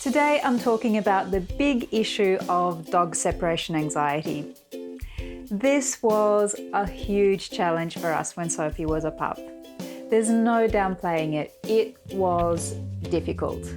Today I'm talking about the big issue of dog separation anxiety. This was a huge challenge for us when Sophie was a pup. There's no downplaying it, it was difficult.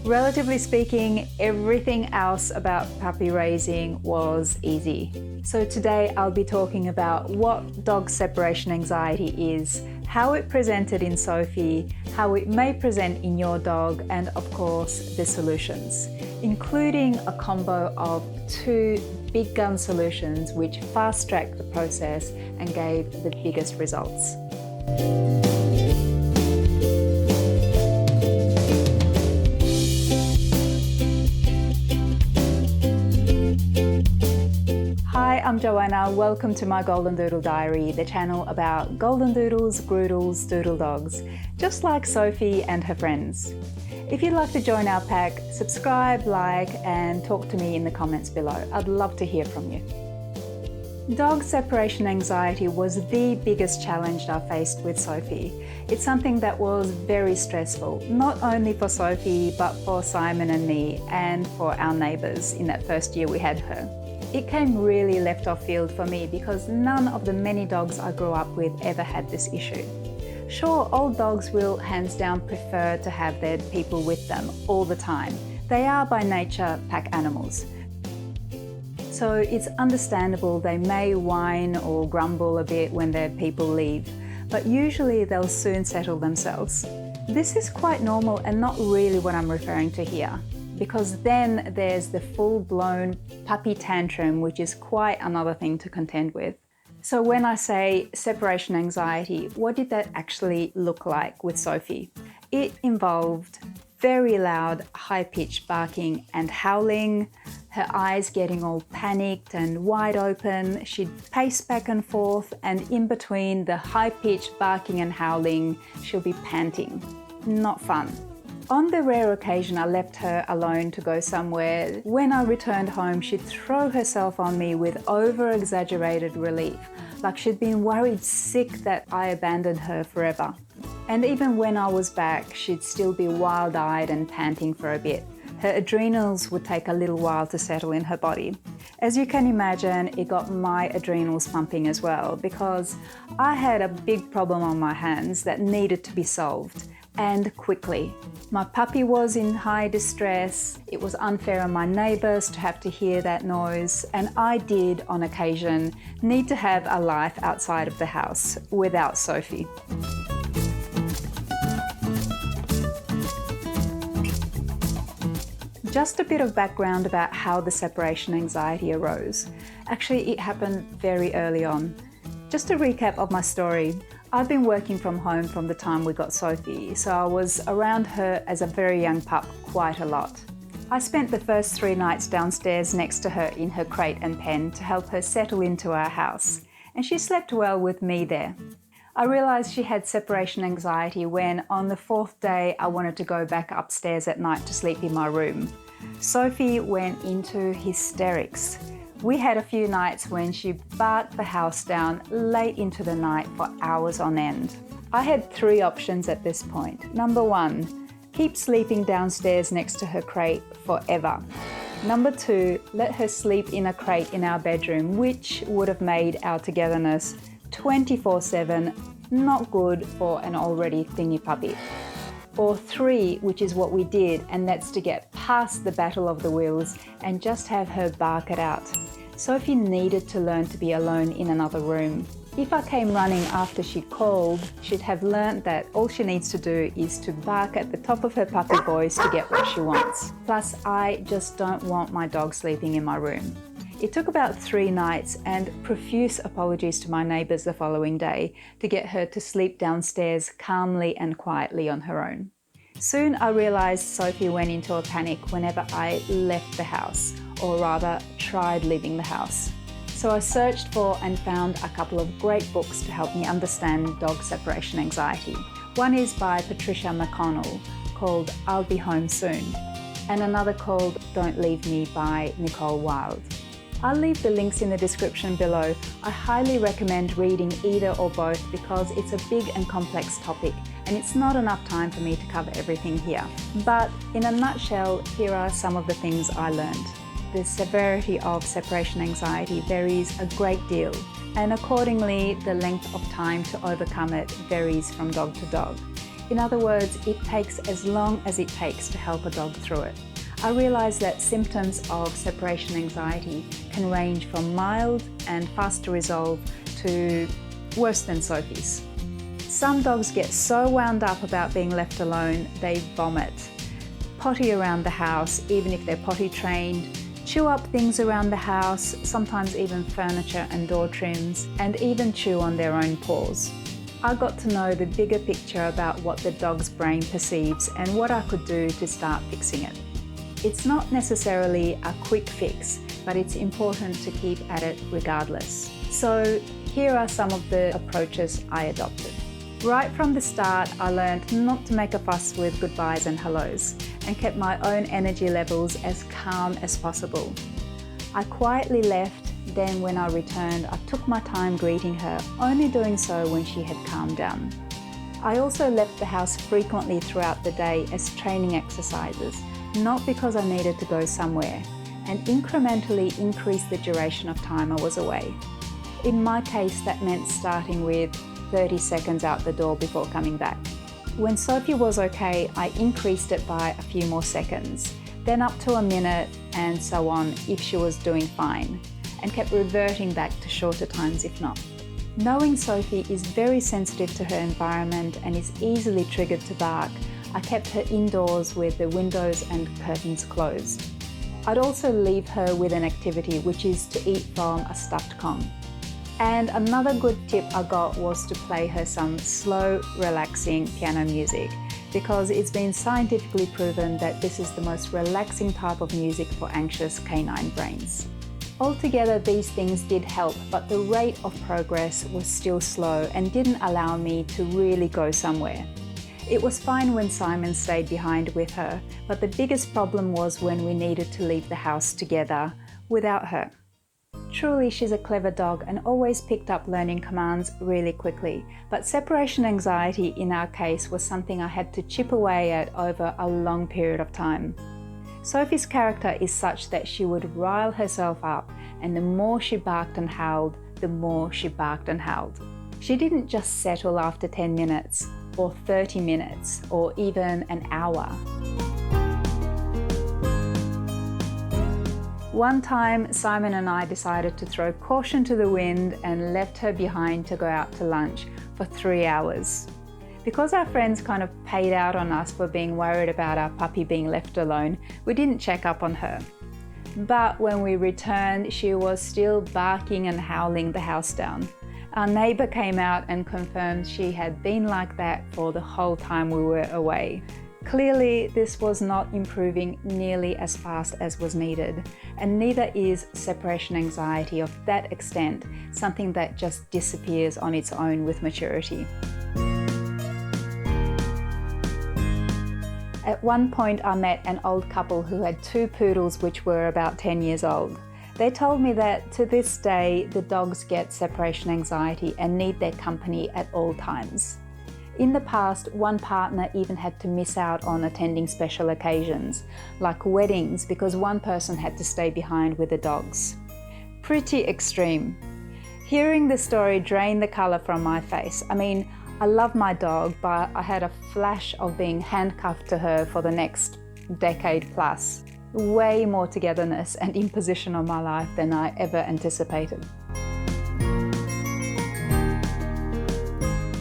Relatively speaking, everything else about puppy raising was easy. So today I'll be talking about what dog separation anxiety is, how it presented in Sophie, how it may present in your dog, and of course the solutions, including a combo of 2 big gun solutions which fast-tracked the process and gave the biggest results. Hi, I'm Joanna. Welcome to my Goldendoodle Diary, the channel about goldendoodles, groodles, doodle dogs, just like Sophie and her friends. If you'd like to join our pack, subscribe, like, and talk to me in the comments below. I'd love to hear from you. Dog separation anxiety was the biggest challenge I faced with Sophie. It's something that was very stressful, not only for Sophie, but for Simon and me, and for our neighbours in that first year we had her. It came really left off field for me because none of the many dogs I grew up with ever had this issue. Sure, old dogs will hands down prefer to have their people with them all the time. They are by nature pack animals. So it's understandable they may whine or grumble a bit when their people leave, but usually they'll soon settle themselves. This is quite normal and not really what I'm referring to here, because then there's the full-blown puppy tantrum, which is quite another thing to contend with. So when I say separation anxiety, what did that actually look like with Sophie? It involved very loud, high-pitched barking and howling, her eyes getting all panicked and wide open. She'd pace back and forth, and in between the high-pitched barking and howling, she'll be panting. Not fun. On the rare occasion I left her alone to go somewhere, when I returned home she'd throw herself on me with over-exaggerated relief, like she'd been worried sick that I abandoned her forever. And even when I was back, she'd still be wild-eyed and panting for a bit. Her adrenals would take a little while to settle in her body. As you can imagine, it got my adrenals pumping as well, because I had a big problem on my hands that needed to be solved. And quickly. My puppy was in high distress, it was unfair on my neighbours to have to hear that noise, and I did, on occasion, need to have a life outside of the house without Sophie. Just a bit of background about how the separation anxiety arose. Actually, it happened very early on. Just a recap of my story. I've been working from home from the time we got Sophie, so I was around her as a very young pup quite a lot. I spent the first 3 nights downstairs next to her in her crate and pen to help her settle into our house, and she slept well with me there. I realised she had separation anxiety when, on the 4th day, I wanted to go back upstairs at night to sleep in my room. Sophie went into hysterics. We had a few nights when she barked the house down late into the night for hours on end. I had 3 options at this point. Number 1, keep sleeping downstairs next to her crate forever. Number 2, let her sleep in a crate in our bedroom, which would have made our togetherness 24/7 not good for an already clingy puppy. Or 3, which is what we did, and that's to get past the battle of the wills and just have her bark it out. Sophie needed to learn to be alone in another room. If I came running after she called, she'd have learnt that all she needs to do is to bark at the top of her puppy voice to get what she wants. Plus, I just don't want my dog sleeping in my room. It took about 3 nights and profuse apologies to my neighbours the following day to get her to sleep downstairs calmly and quietly on her own. Soon I realised Sophie went into a panic whenever I left the house, or rather tried leaving the house. So I searched for and found a couple of great books to help me understand dog separation anxiety. One is by Patricia McConnell called I'll Be Home Soon, and another called Don't Leave Me by Nicole Wilde. I'll leave the links in the description below. I highly recommend reading either or both because it's a big and complex topic and it's not enough time for me to cover everything here. But in a nutshell, here are some of the things I learned. The severity of separation anxiety varies a great deal, and accordingly, the length of time to overcome it varies from dog to dog. In other words, it takes as long as it takes to help a dog through it. I realised that symptoms of separation anxiety can range from mild and fast to resolve to worse than Sophie's. Some dogs get so wound up about being left alone, they vomit, potty around the house, even if they're potty trained, chew up things around the house, sometimes even furniture and door trims, and even chew on their own paws. I got to know the bigger picture about what the dog's brain perceives and what I could do to start fixing it. It's not necessarily a quick fix, but it's important to keep at it regardless. So here are some of the approaches I adopted. Right from the start, I learned not to make a fuss with goodbyes and hellos and kept my own energy levels as calm as possible. I quietly left, then when I returned, I took my time greeting her, only doing so when she had calmed down. I also left the house frequently throughout the day as training exercises, not because I needed to go somewhere, and incrementally increased the duration of time I was away. In my case, that meant starting with 30 seconds out the door before coming back. When Sophie was okay, I increased it by a few more seconds, then up to a minute and so on if she was doing fine, and kept reverting back to shorter times if not. Knowing Sophie is very sensitive to her environment and is easily triggered to bark, I kept her indoors with the windows and curtains closed. I'd also leave her with an activity, which is to eat from a stuffed Kong. And another good tip I got was to play her some slow, relaxing piano music, because it's been scientifically proven that this is the most relaxing type of music for anxious canine brains. Altogether, these things did help, but the rate of progress was still slow and didn't allow me to really go somewhere. It was fine when Simon stayed behind with her, but the biggest problem was when we needed to leave the house together without her. Truly, she's a clever dog and always picked up learning commands really quickly, but separation anxiety in our case was something I had to chip away at over a long period of time. Sophie's character is such that she would rile herself up, and the more she barked and howled, the more she barked and howled. She didn't just settle after 10 minutes, or 30 minutes, or even an hour. One time, Simon and I decided to throw caution to the wind and left her behind to go out to lunch for 3 hours. Because our friends kind of paid out on us for being worried about our puppy being left alone, we didn't check up on her. But when we returned, she was still barking and howling the house down. Our neighbour came out and confirmed she had been like that for the whole time we were away. Clearly, this was not improving nearly as fast as was needed, and neither is separation anxiety of that extent something that just disappears on its own with maturity. At one point, I met an old couple who had 2 poodles which were about 10 years old. They told me that to this day, the dogs get separation anxiety and need their company at all times. In the past, one partner even had to miss out on attending special occasions, like weddings, because one person had to stay behind with the dogs. Pretty extreme. Hearing the story drained the colour from my face. I mean, I love my dog, but I had a flash of being handcuffed to her for the next decade plus. Way more togetherness and imposition on my life than I ever anticipated.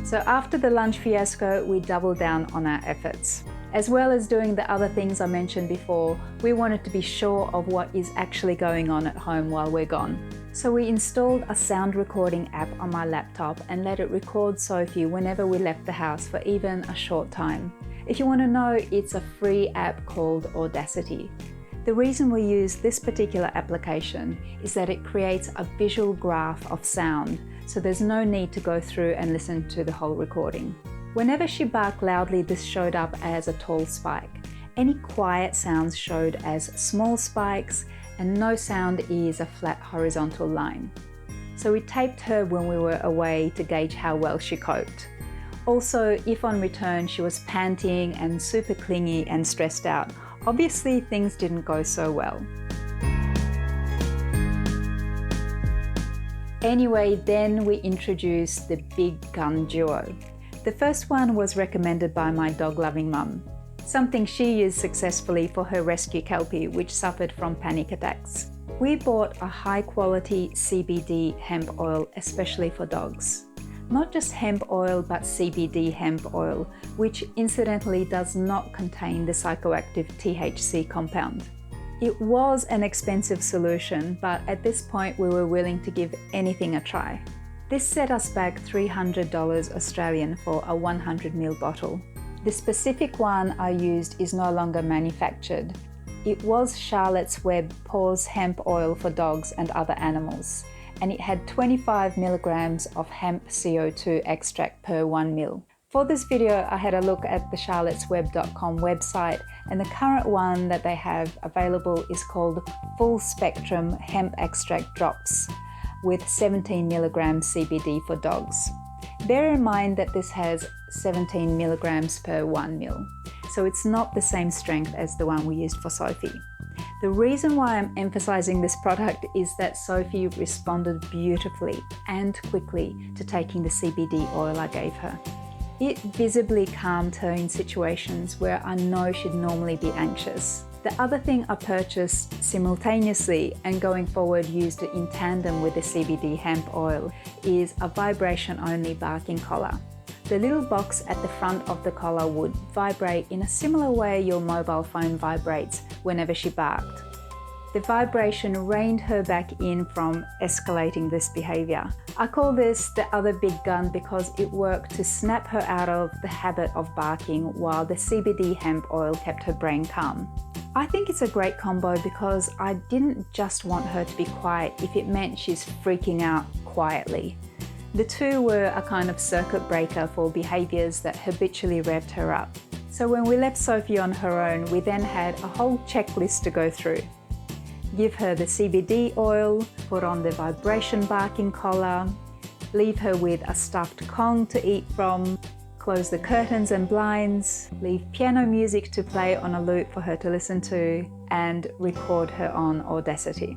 So after the lunch fiasco, we doubled down on our efforts. As well as doing the other things I mentioned before, we wanted to be sure of what is actually going on at home while we're gone. So we installed a sound recording app on my laptop and let it record Sophie whenever we left the house for even a short time. If you want to know, it's a free app called Audacity. The reason we use this particular application is that it creates a visual graph of sound, so there's no need to go through and listen to the whole recording. Whenever she barked loudly, this showed up as a tall spike. Any quiet sounds showed as small spikes, and no sound is a flat horizontal line. So we taped her when we were away to gauge how well she coped. Also, if on return she was panting and super clingy and stressed out, obviously things didn't go so well. Anyway, then we introduced the big gun duo. The first one was recommended by my dog-loving mum, something she used successfully for her rescue kelpie, which suffered from panic attacks. We bought a high-quality CBD hemp oil especially for dogs. Not just hemp oil, but CBD hemp oil, which incidentally does not contain the psychoactive THC compound. It was an expensive solution, but at this point we were willing to give anything a try. This set us back $300 Australian for a 100ml bottle. The specific one I used is no longer manufactured. It was Charlotte's Web Paws Hemp Oil for dogs and other animals, and it had 25 milligrams of hemp CO2 extract per 1 ml. For this video, I had a look at the charlottesweb.com website, and the current one that they have available is called Full Spectrum Hemp Extract Drops with 17 milligrams CBD for dogs. Bear in mind that this has 17 milligrams per 1 ml, so it's not the same strength as the one we used for Sophie. The reason why I'm emphasizing this product is that Sophie responded beautifully and quickly to taking the CBD oil I gave her. It visibly calmed her in situations where I know she'd normally be anxious. The other thing I purchased simultaneously and going forward used it in tandem with the CBD hemp oil is a vibration-only barking collar. The little box at the front of the collar would vibrate in a similar way your mobile phone vibrates whenever she barked. The vibration reined her back in from escalating this behavior. I call this the other big gun because it worked to snap her out of the habit of barking while the CBD hemp oil kept her brain calm. I think it's a great combo because I didn't just want her to be quiet if it meant she's freaking out quietly. The two were a kind of circuit breaker for behaviours that habitually revved her up. So when we left Sophie on her own, we then had a whole checklist to go through. Give her the CBD oil, put on the vibration barking collar, leave her with a stuffed Kong to eat from, close the curtains and blinds, leave piano music to play on a loop for her to listen to, and record her on Audacity.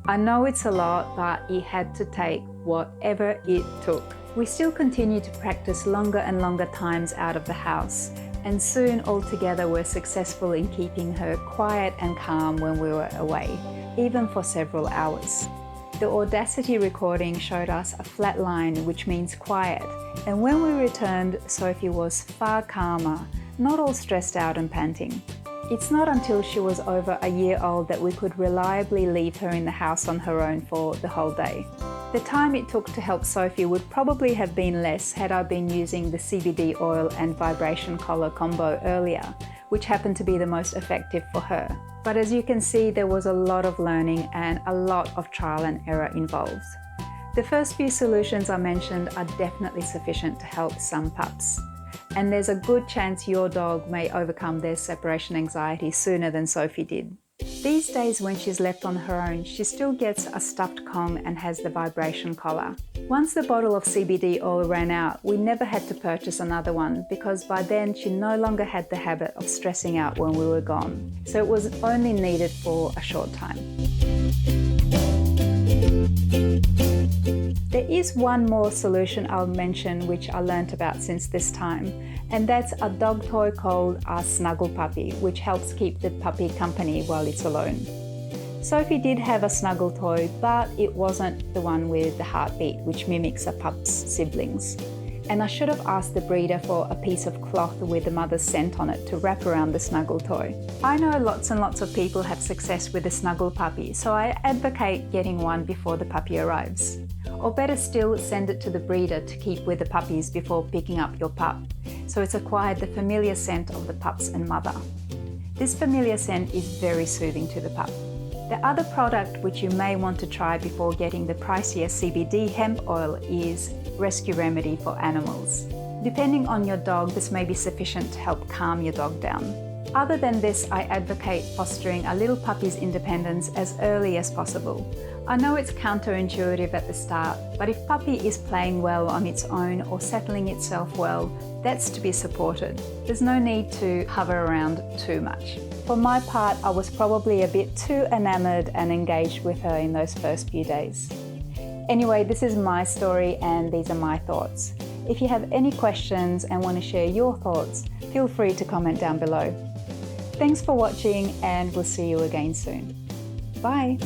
I know it's a lot, but it had to take whatever it took. We still continued to practice longer and longer times out of the house, and soon all together were successful in keeping her quiet and calm when we were away, even for several hours. The Audacity recording showed us a flat line, which means quiet, and when we returned, Sophie was far calmer, not all stressed out and panting. It's not until she was over a year old that we could reliably leave her in the house on her own for the whole day. The time it took to help Sophie would probably have been less had I been using the CBD oil and vibration collar combo earlier, which happened to be the most effective for her. But as you can see, there was a lot of learning and a lot of trial and error involved. The first few solutions I mentioned are definitely sufficient to help some pups. And there's a good chance your dog may overcome their separation anxiety sooner than Sophie did. These days when she's left on her own, she still gets a stuffed Kong and has the vibration collar. Once the bottle of CBD oil ran out, we never had to purchase another one because by then she no longer had the habit of stressing out when we were gone. So it was only needed for a short time. There is one more solution I'll mention which I learnt about since this time, and that's a dog toy called a snuggle puppy, which helps keep the puppy company while it's alone. Sophie did have a snuggle toy, but it wasn't the one with the heartbeat, which mimics a pup's siblings. And I should have asked the breeder for a piece of cloth with the mother's scent on it to wrap around the snuggle toy. I know lots and lots of people have success with a snuggle puppy, so I advocate getting one before the puppy arrives. Or better still, send it to the breeder to keep with the puppies before picking up your pup, so it's acquired the familiar scent of the pups and mother. This familiar scent is very soothing to the pup. The other product which you may want to try before getting the pricier CBD hemp oil is Rescue Remedy for animals. Depending on your dog, this may be sufficient to help calm your dog down. Other than this, I advocate fostering a little puppy's independence as early as possible. I know it's counterintuitive at the start, but if puppy is playing well on its own or settling itself well, that's to be supported. There's no need to hover around too much. For my part, I was probably a bit too enamored and engaged with her in those first few days. Anyway, this is my story and these are my thoughts. If you have any questions and want to share your thoughts, feel free to comment down below. Thanks for watching and we'll see you again soon. Bye!